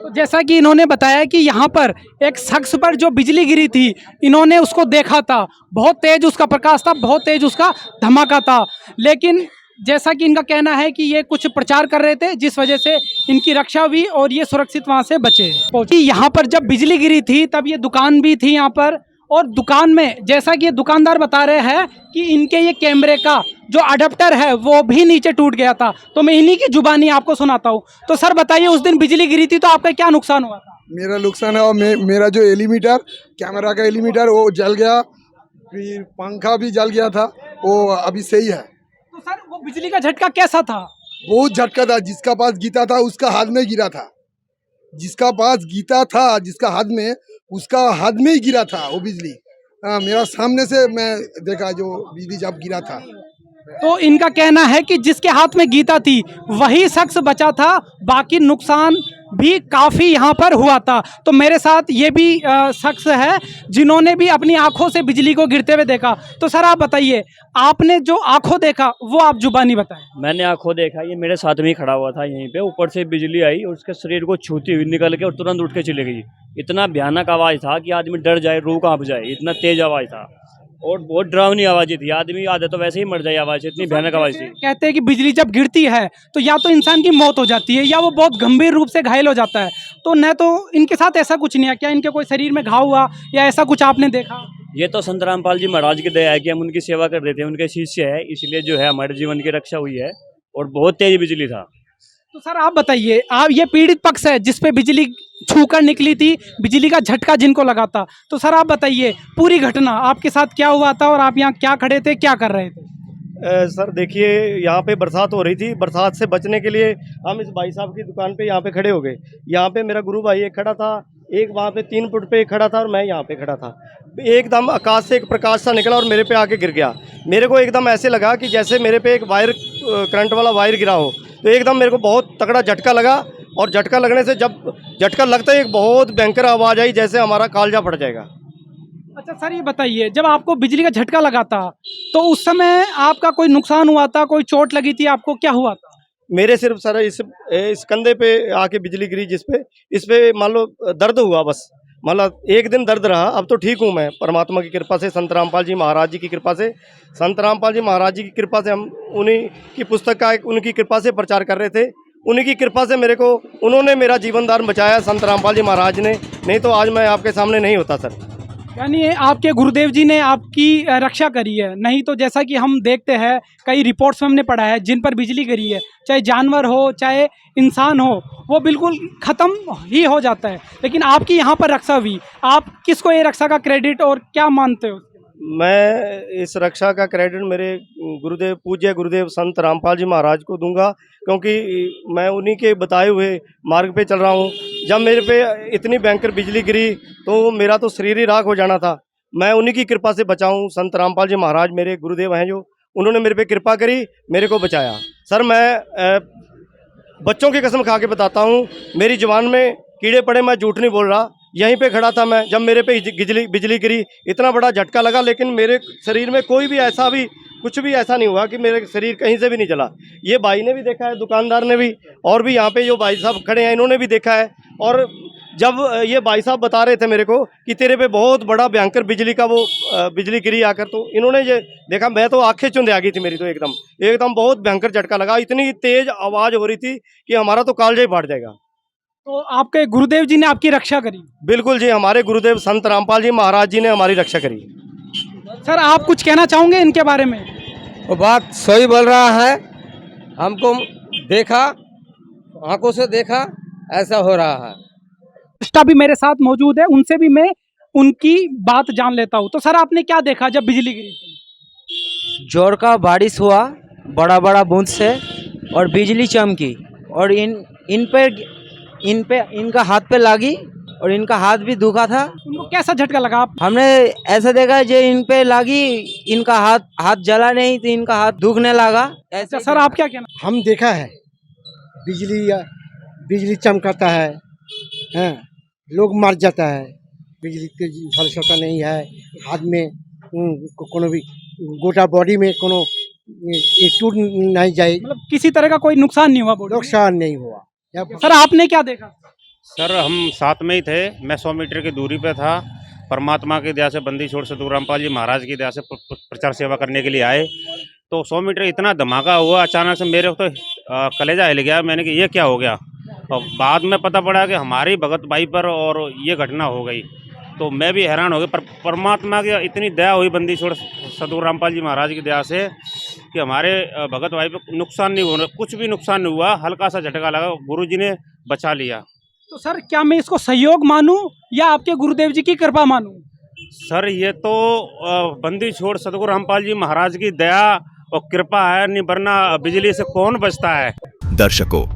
[SPEAKER 19] तो जैसा कि इन्होंने बताया कि यहाँ पर एक शख्स पर जो बिजली गिरी थी, इन्होंने उसको देखा था, बहुत तेज उसका प्रकाश था, बहुत तेज उसका धमाका था। लेकिन जैसा कि इनका कहना है कि ये कुछ प्रचार कर रहे थे, जिस वजह से इनकी रक्षा हुई और ये सुरक्षित वहाँ से बचे। यहाँ पर जब बिजली गिरी थी तब ये दुकान भी थी यहाँ पर, और दुकान में जैसा कि ये दुकानदार बता रहे हैं कि इनके ये कैमरे का जो अडेप्टर है वो भी नीचे टूट गया था। तो मैं इन्हीं की जुबानी आपको सुनाता हूँ। तो सर बताइए, उस दिन बिजली गिरी थी तो आपका क्या नुकसान हुआ था?
[SPEAKER 20] मेरा नुकसान है, और मेरा जो एलीमीटर, कैमरा का एलीमीटर वो जल गया, फिर पंखा भी जल गया था, वो अभी सही है।
[SPEAKER 19] तो सर वो बिजली का झटका कैसा था?
[SPEAKER 20] बहुत झटका था। जिसका पास गीता था उसका हाथ में गिरा था, जिसका पास गीता था जिसका हाथ में, उसका हाथ में ही गिरा था वो बिजली। मेरा सामने से मैं देखा जो बिजली जब गिरा था।
[SPEAKER 19] तो इनका कहना है कि जिसके हाथ में गीता थी वही शख्स बचा था, बाकी नुकसान भी काफ़ी यहाँ पर हुआ था। तो मेरे साथ ये भी शख्स है जिन्होंने भी अपनी आंखों से बिजली को गिरते हुए देखा। तो सर आप बताइए, आपने जो आंखों देखा वो आप जुबानी बताएं।
[SPEAKER 21] मैंने आंखों देखा, ये मेरे साथ में ही खड़ा हुआ था यहीं पे, ऊपर से बिजली आई और उसके शरीर को छूती हुई निकल के और तुरंत उठ के चली गई। इतना भयानक आवाज़ था कि आदमी डर जाए, रूह कांप जाए, इतना तेज आवाज़ था और बहुत डरावनी आवाज़ थी। आदमी आधे तो वैसे ही मर जाए, आवाज़ इतनी भयानक आवाज़ थी।
[SPEAKER 19] कहते हैं कि बिजली जब गिरती है तो या तो इंसान की मौत हो जाती है या वो बहुत गंभीर रूप से घायल हो जाता है। तो न तो इनके साथ ऐसा कुछ नहीं है, क्या इनके कोई शरीर में घाव हुआ या ऐसा कुछ आपने देखा?
[SPEAKER 21] ये तो संत रामपाल जी महाराज की दया है कि हम उनकी सेवा कर रहे थे, उनके शिष्य है, इसलिए जो है हमारे जीवन की रक्षा हुई है और बहुत तेज बिजली था।
[SPEAKER 19] तो सर आप बताइए, आप ये पीड़ित पक्ष है जिस पे बिजली छूकर निकली थी, बिजली का झटका जिनको लगा था। तो सर आप बताइए पूरी घटना आपके साथ क्या हुआ था और आप यहाँ क्या खड़े थे, क्या कर रहे थे?
[SPEAKER 22] सर देखिए, यहाँ पे बरसात हो रही थी, बरसात से बचने के लिए हम इस भाई साहब की दुकान पे यहाँ पे खड़े हो गए। यहाँ पे मेरा गुरु भाई एक खड़ा था, एक वहाँ पे 3 फुट पे खड़ा था और मैं यहाँ पे खड़ा था। एकदम आकाश से एक प्रकाश सा निकला और मेरे पे आके गिर गया। मेरे को एकदम ऐसे लगा कि जैसे मेरे पे एक वायर, करंट वाला वायर गिरा हो। तो एकदम मेरे को बहुत तगड़ा झटका लगा और झटका लगने से जब झटका लगता है एक बहुत भयंकर आवाज़ आई, जैसे हमारा कालजा फट जाएगा।
[SPEAKER 19] अच्छा सर ये बताइए, जब आपको बिजली का झटका लगा था तो उस समय आपका कोई नुकसान हुआ था, कोई चोट लगी थी आपको, क्या हुआ था?
[SPEAKER 22] मेरे सिर्फ सर इस कंधे पे आके बिजली गिरी, इस पे मान लो दर्द हुआ, बस मतलब एक दिन दर्द रहा। अब तो ठीक हूँ मैं, परमात्मा की कृपा से, संत रामपाल जी महाराज जी की कृपा से। संत रामपाल जी महाराज जी की कृपा से हम उन्हीं की पुस्तक का उनकी कृपा से प्रचार कर रहे थे। उन्हीं की कृपा से उन्होंने मेरा जीवन दान बचाया, संत रामपाल जी महाराज ने, नहीं तो आज मैं आपके सामने नहीं होता सर।
[SPEAKER 19] यानी आपके गुरुदेव जी ने आपकी रक्षा करी है, नहीं तो जैसा कि हम देखते हैं कई रिपोर्ट्स में हमने पढ़ा है जिन पर बिजली गिरी है, चाहे जानवर हो चाहे इंसान हो, वो बिल्कुल ख़त्म ही हो जाता है, लेकिन आपकी यहाँ पर रक्षा हुई। आप किसको ये रक्षा का क्रेडिट और क्या मानते हो?
[SPEAKER 22] मैं इस रक्षा का क्रेडिट मेरे गुरुदेव, पूज्य गुरुदेव संत रामपाल जी महाराज को दूंगा, क्योंकि मैं उन्हीं के बताए हुए मार्ग पे चल रहा हूँ। जब मेरे पे इतनी भयंकर बिजली गिरी तो मेरा तो शरीर ही राख हो जाना था। मैं उन्हीं की कृपा से बचा हूँ। संत रामपाल जी महाराज मेरे गुरुदेव हैं, जो उन्होंने मेरे पे कृपा करी, मेरे को बचाया। सर मैं बच्चों की कसम खा के बताता हूँ, मेरी जुबान में कीड़े पड़े, मैं झूठ नहीं बोल रहा। यहीं पे खड़ा था मैं, जब मेरे पे बिजली गिरी, इतना बड़ा झटका लगा, लेकिन मेरे शरीर में कोई भी ऐसा भी कुछ भी ऐसा नहीं हुआ कि मेरे शरीर कहीं से भी नहीं जला। ये भाई ने भी देखा है, दुकानदार ने भी, और भी यहाँ पे जो भाई साहब खड़े हैं इन्होंने भी देखा है। और जब ये भाई साहब बता रहे थे मेरे को कि तेरे पे बहुत बड़ा भयंकर बिजली का बिजली गिरी आकर, तो इन्होंने ये देखा, मैं तो आंखें चुंधे आ गई थी मेरी, तो एकदम बहुत भयंकर झटका लगा। इतनी तेज आवाज़ हो रही थी कि हमारा तो कालजा ही फाट जाएगा।
[SPEAKER 19] तो आपके गुरुदेव जी ने आपकी रक्षा करी?
[SPEAKER 22] बिल्कुल जी, हमारे गुरुदेव संत रामपाल जी महाराज जी ने हमारी रक्षा करी।
[SPEAKER 19] सर आप कुछ कहना चाहोगे इनके बारे में?
[SPEAKER 18] वो बात सही बोल रहा है, हमको देखा, आंखों से देखा, ऐसा हो रहा है।
[SPEAKER 19] स्टाफ भी मेरे साथ मौजूद है, उनसे भी मैं उनकी बात जान लेता हूँ। तो सर आपने क्या देखा जब बिजली गिरी थी?
[SPEAKER 23] जोर का बारिश हुआ, बड़ा बड़ा बूंद से, और बिजली चमकी और इनका हाथ पे लगी और इनका हाथ भी दुखा था।
[SPEAKER 19] उनको कैसा झटका लगा? आप
[SPEAKER 23] हमने ऐसा देखा जो इन पे लगी, इनका हाथ जला नहीं तो इनका हाथ दुखने लगा।
[SPEAKER 19] ऐसा सर आप क्या कहना?
[SPEAKER 10] हम देखा है बिजली चमकाता है, लोग मर जाता है, बिजली के झलसता नहीं है, हाथ में कोनो भी गोटा बॉडी में कोनो टूट नहीं जाए,
[SPEAKER 19] मतलब किसी तरह का कोई नुकसान नहीं हुआ?
[SPEAKER 10] नुकसान नहीं हुआ।
[SPEAKER 19] सर आपने क्या देखा?
[SPEAKER 4] सर हम साथ में ही थे, मैं 100 मीटर की दूरी पे था। परमात्मा की दया से बंदी छोड़ सतगुरु रामपाल जी महाराज की दया से प्रचार सेवा करने के लिए आए, तो 100 मीटर इतना धमाका हुआ, अचानक से मेरे को तो कलेजा हिल गया। मैंने कहा ये क्या हो गया, और बाद में पता पड़ा कि हमारी भगत भाई पर और ये घटना हो गई। तो मैं भी हैरान हो गया, पर परमात्मा की इतनी दया हुई बंदी छोड़ सतगुरु रामपाल जी महाराज की दया से कि हमारे भगत भाई पे नुकसान नहीं हुआ, कुछ भी नुकसान नहीं हुआ। हल्का सा झटका लगा, गुरुजी ने बचा लिया।
[SPEAKER 19] तो सर क्या मैं इसको सहयोग मानूं या आपके गुरुदेव जी की कृपा मानूं?
[SPEAKER 4] सर ये तो बंदी छोड़ सतगुरु रामपाल जी महाराज की दया और कृपा है, नहीं वरना बिजली से कौन बचता है।
[SPEAKER 1] दर्शकों,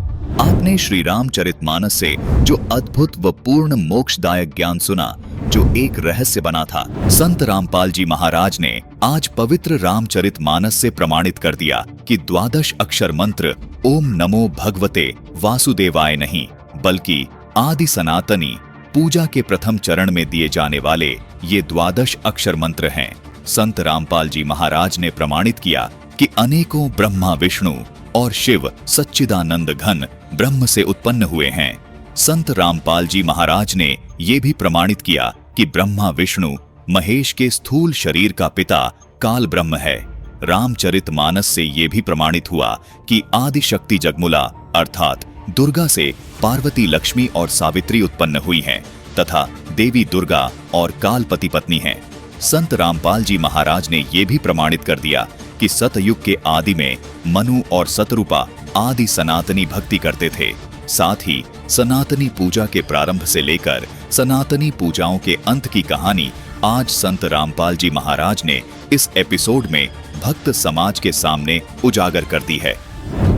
[SPEAKER 1] आपने श्री रामचरितमानस से जो अद्भुत व पूर्ण मोक्षदायक ज्ञान सुना, जो एक रहस्य बना था, संत रामपाल जी महाराज ने आज पवित्र रामचरितमानस से प्रमाणित कर दिया कि 12 अक्षर मंत्र ओम नमो भगवते वासुदेवाय नहीं, बल्कि आदि सनातनी पूजा के प्रथम चरण में दिए जाने वाले ये 12 अक्षर मंत्र हैं। संत रामपाल जी महाराज ने प्रमाणित किया कि अनेकों ब्रह्मा विष्णु और शिव सच्चिदानंद घन ब्रह्म से उत्पन्न हुए हैं। संत रामपाल जी महाराज ने ये भी प्रमाणित किया कि ब्रह्मा विष्णु महेश के स्थूल शरीर का पिता काल ब्रह्म है। रामचरितमानस से ये भी प्रमाणित हुआ कि आदि शक्ति जगमुला अर्थात दुर्गा से पार्वती, लक्ष्मी और सावित्री उत्पन्न हुई हैं तथा देवी दुर्गा और काल पति पत्नी हैं। संत रामपाल जी महाराज ने ये भी प्रमाणित कर दिया कि सतयुग के आदि में मनु और सतरूपा आदि सनातनी भक्ति करते थे। साथ ही सनातनी पूजा के प्रारंभ से लेकर सनातनी पूजाओं के अंत की कहानी आज संत रामपाल जी महाराज ने इस एपिसोड में भक्त समाज के सामने उजागर कर दी है।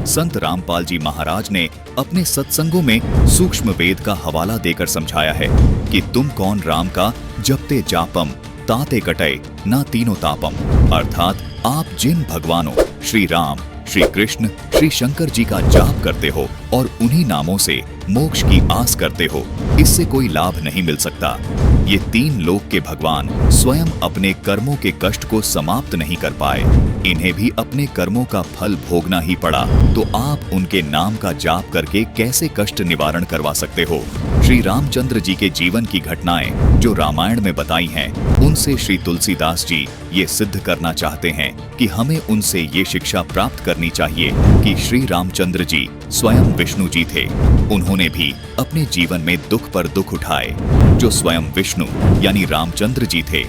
[SPEAKER 1] संत रामपाल जी महाराज ने अपने सत्संगों में सूक्ष्म वेद का हवाला देकर समझाया है कि तुम कौन राम का जपते जापम ताते कटय ना तीनों तापम, अर्थात आप जिन भगवानों श्री राम, श्री कृष्ण, श्री शंकर जी का जाप करते हो और उन्हीं नामों से मोक्ष की आस करते हो, इससे कोई लाभ नहीं मिल सकता। ये 3 लोक के भगवान स्वयं अपने कर्मों के कष्ट को समाप्त नहीं कर पाए, इन्हें भी अपने कर्मों का फल भोगना ही पड़ा, तो आप उनके नाम का जाप करके कैसे कष्ट निवारण करवा सकते हो। श्री रामचंद्र जी के जीवन की घटनाएं जो रामायण में बताई हैं, उनसे श्री तुलसीदास जी ये सिद्ध करना चाहते हैं कि हमें उनसे ये शिक्षा प्राप्त करनी चाहिए कि श्री रामचंद्र जी स्वयं विष्णु जी थे। उन्होंने भी अपने जीवन में दुख पर दुख उठाए। जो स्वयं विष्णु यानी रामचंद्र जी थे,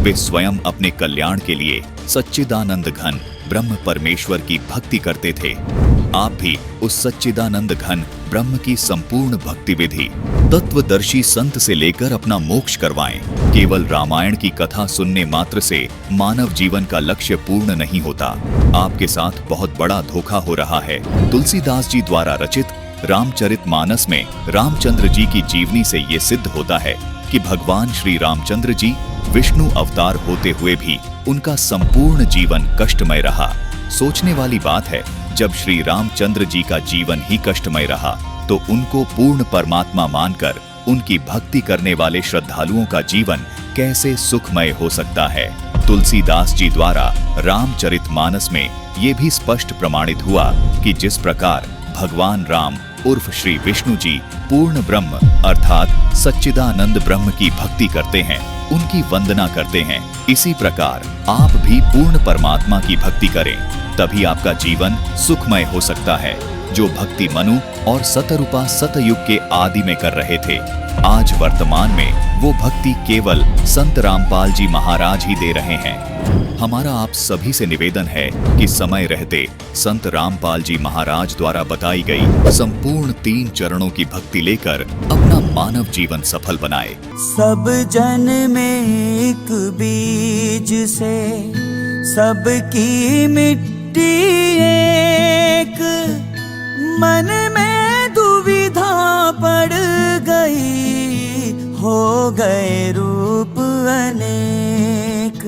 [SPEAKER 1] वे स्वयं अपने कल्याण के लिए सच्चिदानंद घन ब्रह्म परमेश्वर की भक्ति करते थे। आप भी उस सच्चिदानंद घन ब्रह्म की संपूर्ण भक्ति विधि तत्वदर्शी संत से लेकर अपना मोक्ष करवाएं। केवल रामायण की कथा सुनने मात्र से मानव जीवन का लक्ष्य पूर्ण नहीं होता। आपके साथ बहुत बड़ा धोखा हो रहा है। तुलसीदास जी द्वारा रचित रामचरितमानस में रामचंद्र जी की जीवनी से ये सिद्ध होता है कि भगवान श्री रामचंद्र जी विष्णु अवतार होते हुए भी उनका संपूर्ण जीवन कष्टमय रहा। सोचने वाली बात है, जब श्री रामचंद्र जी का जीवन ही कष्टमय रहा तो उनको पूर्ण परमात्मा मानकर उनकी भक्ति करने वाले श्रद्धालुओं का जीवन कैसे सुखमय हो सकता है। तुलसीदास जी द्वारा रामचरितमानस में ये भी स्पष्ट प्रमाणित हुआ कि जिस प्रकार भगवान राम उर्फ श्री विष्णु जी पूर्ण ब्रह्म अर्थात सच्चिदानंद ब्रह्म की भक्ति करते हैं, उनकी वंदना करते हैं, इसी प्रकार आप भी पूर्ण परमात्मा की भक्ति करें, तभी आपका जीवन सुखमय हो सकता है। जो भक्ति मनु और सतरूपा सतयुग के आदि में कर रहे थे, आज वर्तमान में वो भक्ति केवल संत रामपाल जी महाराज ही दे रहे हैं। हमारा आप सभी से निवेदन है कि समय रहते संत रामपाल जी महाराज द्वारा बताई गई संपूर्ण 3 चरणों की भक्ति लेकर अपना मानव जीवन सफल बनाए।
[SPEAKER 5] सब जन में एक बीज से सबकी मिट्टी एक, मन में दुविधा पड़ गई गए रूप अनेक,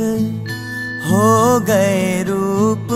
[SPEAKER 5] हो गए रूप